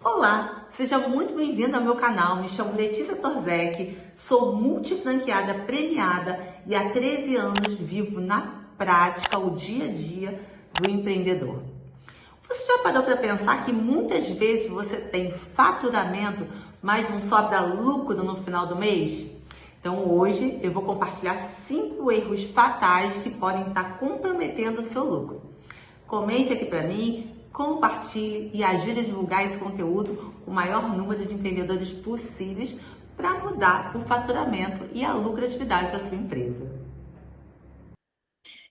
Olá, seja muito bem-vindo ao meu canal. Me chamo Letícia Torzek, sou multifranqueada premiada e há 13 anos vivo na prática o dia a dia do empreendedor. Você já parou para pensar que muitas vezes você tem faturamento, mas não sobra lucro no final do mês? Então hoje eu vou compartilhar 5 erros fatais que podem estar comprometendo o seu lucro. Comente aqui para mim, compartilhe e ajude a divulgar esse conteúdo com o maior número de empreendedores possíveis para mudar o faturamento e a lucratividade da sua empresa.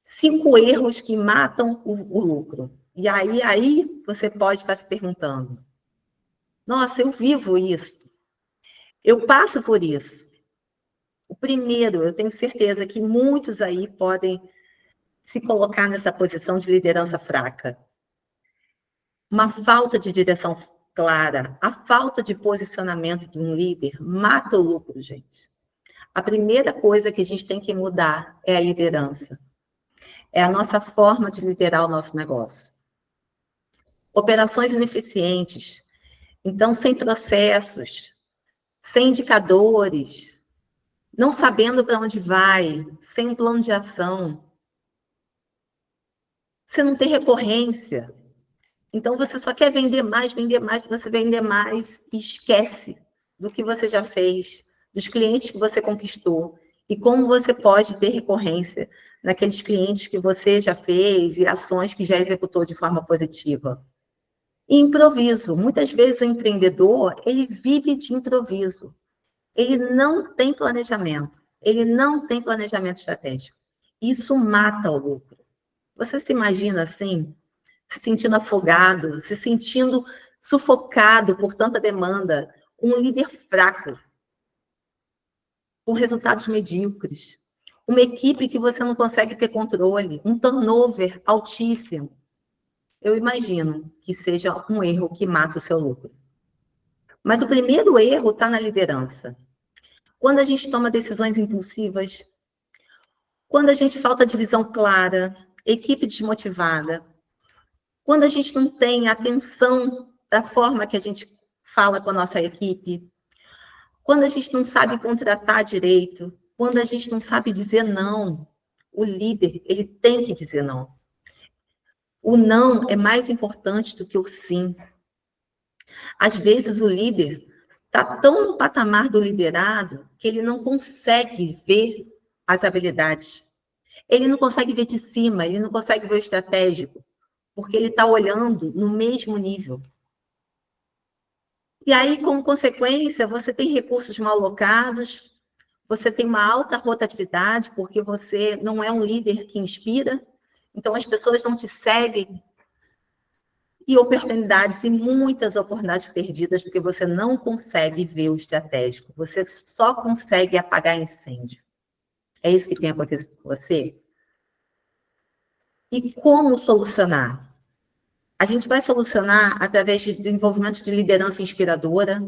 5 erros que matam o lucro. E aí você pode estar se perguntando, nossa, eu vivo isso, eu passo por isso. O primeiro, eu tenho certeza que muitos aí podem se colocar nessa posição de liderança fraca. Uma falta de direção clara, a falta de posicionamento de um líder mata o lucro, gente. A primeira coisa que a gente tem que mudar é a liderança. É a nossa forma de liderar o nosso negócio. Operações ineficientes, então sem processos, sem indicadores, não sabendo para onde vai, sem um plano de ação. Você não tem recorrência. Então você só quer vender mais, você vender mais e esquece do que você já fez, dos clientes que você conquistou e como você pode ter recorrência naqueles clientes que você já fez e ações que já executou de forma positiva. E improviso. Muitas vezes o empreendedor, ele vive de improviso. Ele não tem planejamento. Ele não tem planejamento estratégico. Isso mata o lucro. Você se imagina assim, se sentindo afogado, se sentindo sufocado por tanta demanda, um líder fraco, com resultados medíocres, uma equipe que você não consegue ter controle, um turnover altíssimo. Eu imagino que seja um erro que mata o seu lucro. Mas o primeiro erro está na liderança. Quando a gente toma decisões impulsivas, quando a gente falta de visão clara, equipe desmotivada, quando a gente não tem atenção da forma que a gente fala com a nossa equipe, quando a gente não sabe contratar direito, quando a gente não sabe dizer não, o líder, ele tem que dizer não. O não é mais importante do que o sim. Às vezes o líder está tão no patamar do liderado que ele não consegue ver as habilidades. Ele não consegue ver de cima, ele não consegue ver o estratégico, porque ele está olhando no mesmo nível. E aí, como consequência, você tem recursos mal alocados, você tem uma alta rotatividade, porque você não é um líder que inspira, então as pessoas não te seguem, e oportunidades, e muitas oportunidades perdidas, porque você não consegue ver o estratégico, você só consegue apagar incêndio. É isso que tem acontecido com você? E como solucionar? A gente vai solucionar através de desenvolvimento de liderança inspiradora,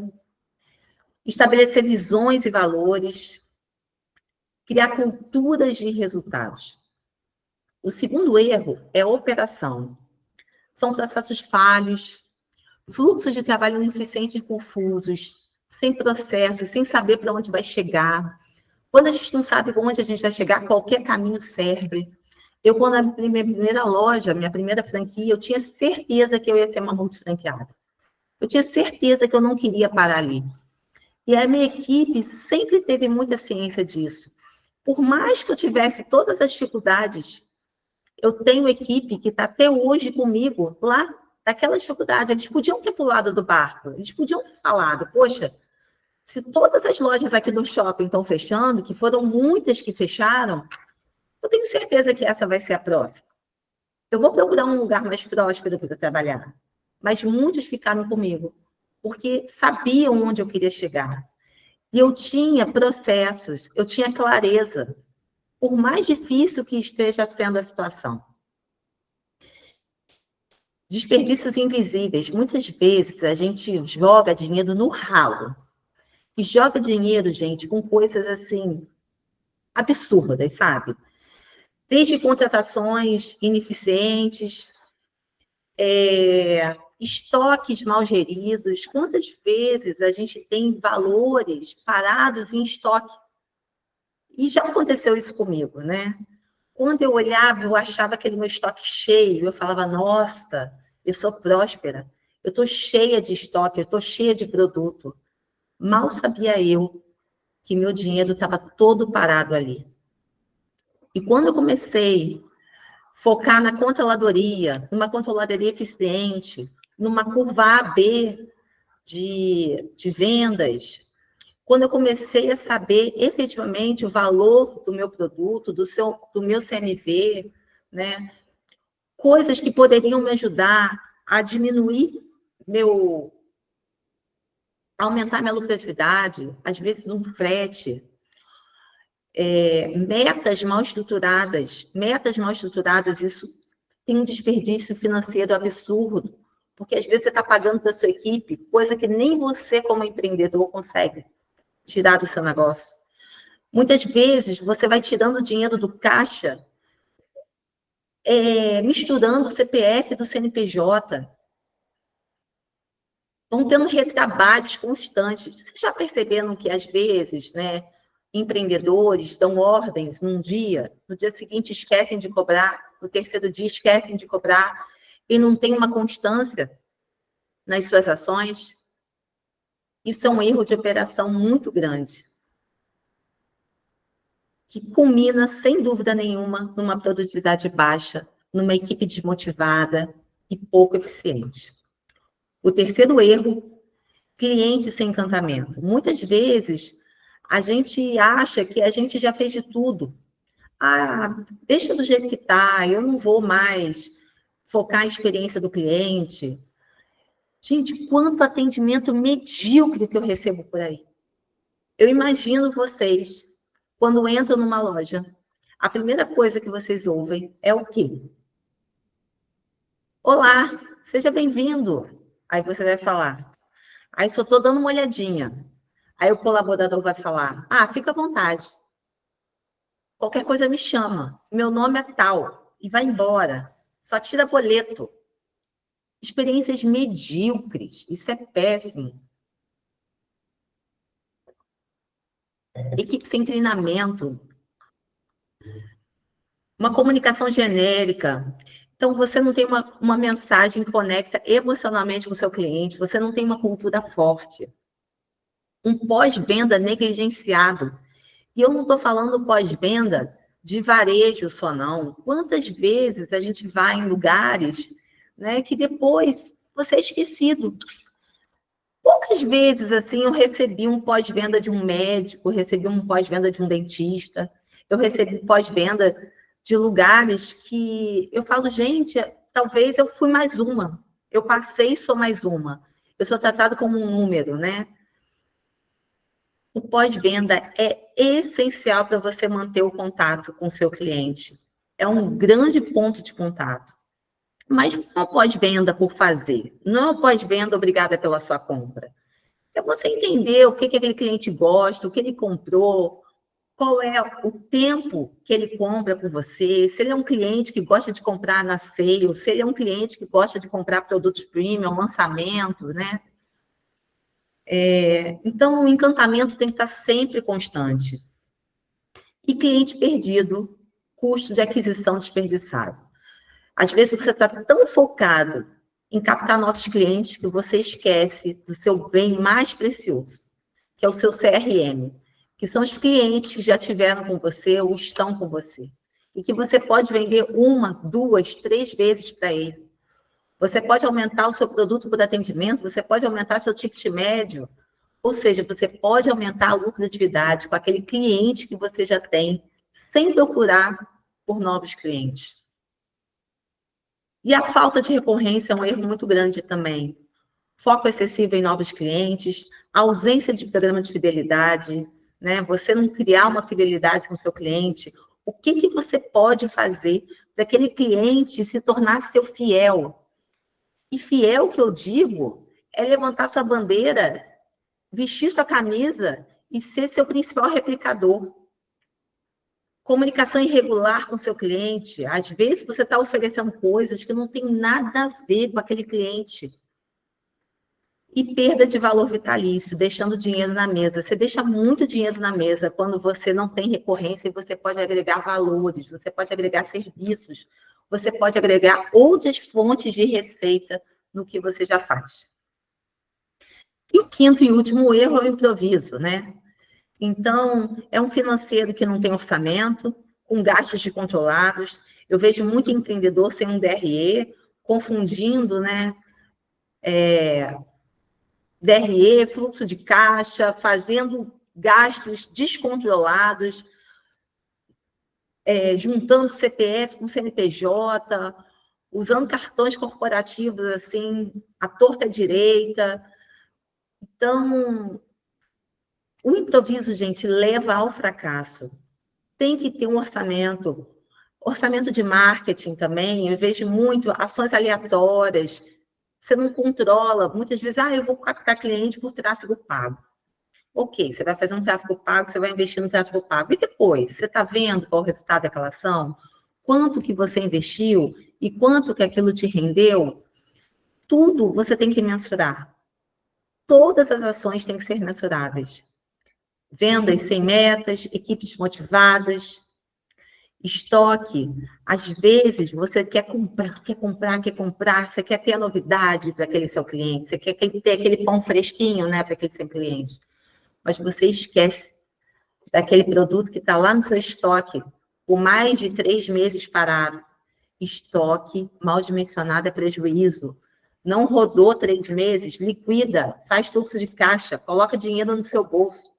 estabelecer visões e valores, criar culturas de resultados. O segundo erro é a operação. São processos falhos, fluxos de trabalho ineficientes e confusos, sem processos, sem saber para onde vai chegar. Quando a gente não sabe onde a gente vai chegar, qualquer caminho serve. Eu, quando abri minha primeira loja, minha primeira franquia, eu tinha certeza que eu ia ser uma multifranqueada. Eu tinha certeza que eu não queria parar ali. E a minha equipe sempre teve muita ciência disso. Por mais que eu tivesse todas as dificuldades, eu tenho equipe que está até hoje comigo lá, daquela dificuldade. Eles podiam ter pulado do barco, eles podiam ter falado, poxa, se todas as lojas aqui do shopping estão fechando, que foram muitas que fecharam, eu tenho certeza que essa vai ser a próxima. Eu vou procurar um lugar mais próspero para trabalhar. Mas muitos ficaram comigo, porque sabiam onde eu queria chegar. E eu tinha processos, eu tinha clareza, por mais difícil que esteja sendo a situação. Desperdícios invisíveis. Muitas vezes a gente joga dinheiro no ralo. E joga dinheiro, gente, com coisas assim, absurdas, sabe? Desde contratações ineficientes, estoques mal geridos, quantas vezes a gente tem valores parados em estoque? E já aconteceu isso comigo, né? Quando eu olhava, eu achava aquele meu estoque cheio, eu falava, nossa, eu sou próspera, eu estou cheia de estoque, eu estou cheia de produto. Mal sabia eu que meu dinheiro estava todo parado ali. E quando eu comecei a focar na controladoria, numa controladoria eficiente, numa curva AB de vendas, quando eu comecei a saber efetivamente o valor do meu produto, do meu CMV, né? Coisas que poderiam me ajudar a diminuir aumentar minha lucratividade, às vezes um frete, metas mal estruturadas, isso tem um desperdício financeiro absurdo, porque às vezes você está pagando para a sua equipe coisa que nem você, como empreendedor, consegue tirar do seu negócio. Muitas vezes você vai tirando dinheiro do caixa, misturando o CPF do CNPJ, vão tendo retrabalhos constantes. Vocês já perceberam que, às vezes, né, empreendedores dão ordens num dia, no dia seguinte esquecem de cobrar, no terceiro dia esquecem de cobrar, e não tem uma constância nas suas ações? Isso é um erro de operação muito grande, que culmina, sem dúvida nenhuma, numa produtividade baixa, numa equipe desmotivada e pouco eficiente. O terceiro erro, cliente sem encantamento. Muitas vezes, a gente acha que a gente já fez de tudo. Ah, deixa do jeito que está, eu não vou mais focar a experiência do cliente. Gente, quanto atendimento medíocre que eu recebo por aí. Eu imagino vocês, quando entram numa loja, a primeira coisa que vocês ouvem é o quê? Olá, seja bem-vindo. Aí você vai falar, aí só estou dando uma olhadinha. Aí o colaborador vai falar, fica à vontade. Qualquer coisa me chama. Meu nome é tal. E vai embora. Só tira boleto. Experiências medíocres. Isso é péssimo. Equipe sem treinamento. Uma comunicação genérica. Então, você não tem uma mensagem que conecta emocionalmente com o seu cliente. Você não tem uma cultura forte. Um pós-venda negligenciado. E eu não estou falando pós-venda de varejo só, não. Quantas vezes a gente vai em lugares, né, que depois você é esquecido. Poucas vezes, assim, eu recebi um pós-venda de um médico, recebi um pós-venda de um dentista, eu recebi pós-venda de lugares que eu falo, gente, talvez eu fui mais uma. Eu passei e sou mais uma. Eu sou tratada como um número, né? O pós-venda é essencial para você manter o contato com o seu cliente. É um grande ponto de contato. Mas não é o pós-venda por fazer. Não é o pós-venda obrigada pela sua compra. É você entender o que aquele cliente gosta, o que ele comprou, qual é o tempo que ele compra com você, se ele é um cliente que gosta de comprar na sale, se ele é um cliente que gosta de comprar produtos premium, lançamento, né? Então, o encantamento tem que estar sempre constante. E cliente perdido, custo de aquisição desperdiçado. Às vezes você está tão focado em captar novos clientes que você esquece do seu bem mais precioso, que é o seu CRM, que são os clientes que já estiveram com você ou estão com você. E que você pode vender 1, 2, 3 vezes para ele. Você pode aumentar o seu produto por atendimento, você pode aumentar seu ticket médio, ou seja, você pode aumentar a lucratividade com aquele cliente que você já tem, sem procurar por novos clientes. E a falta de recorrência é um erro muito grande também. Foco excessivo em novos clientes, ausência de programa de fidelidade, né? Você não criar uma fidelidade com o seu cliente. O que você pode fazer para aquele cliente se tornar seu fiel? E fiel, que eu digo, é levantar sua bandeira, vestir sua camisa e ser seu principal replicador. Comunicação irregular com seu cliente. Às vezes você está oferecendo coisas que não tem nada a ver com aquele cliente. E perda de valor vitalício, deixando dinheiro na mesa. Você deixa muito dinheiro na mesa quando você não tem recorrência e você pode agregar valores, você pode agregar serviços, você pode agregar outras fontes de receita no que você já faz. E o quinto e último erro é o improviso, né? Então, é um financeiro que não tem orçamento, com gastos descontrolados. Eu vejo muito empreendedor sem um DRE, confundindo, né? DRE, fluxo de caixa, fazendo gastos descontrolados, juntando CPF com CNPJ, usando cartões corporativos assim, à torta direita. Então, o improviso, gente, leva ao fracasso. Tem que ter um orçamento. Orçamento de marketing também, eu vejo muito ações aleatórias. Você não controla. Muitas vezes, eu vou captar cliente por tráfego pago. Ok, você vai fazer um tráfego pago, você vai investir no tráfego pago. E depois, você está vendo qual é o resultado daquela ação? Quanto que você investiu e quanto que aquilo te rendeu? Tudo você tem que mensurar. Todas as ações têm que ser mensuráveis. Vendas sem metas, equipes motivadas, estoque. Às vezes, você quer comprar, você quer ter a novidade para aquele seu cliente, você quer ter aquele pão fresquinho, né, para aquele seu cliente. Mas você esquece daquele produto que está lá no seu estoque, por mais de 3 meses parado. Estoque mal dimensionado é prejuízo. Não rodou 3 meses, liquida, faz fluxo de caixa, coloca dinheiro no seu bolso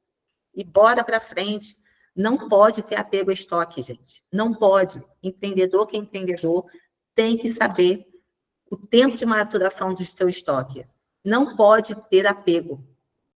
e bora para frente. Não pode ter apego a estoque, gente. Não pode. Empreendedor que é empreendedor tem que saber o tempo de maturação do seu estoque. Não pode ter apego.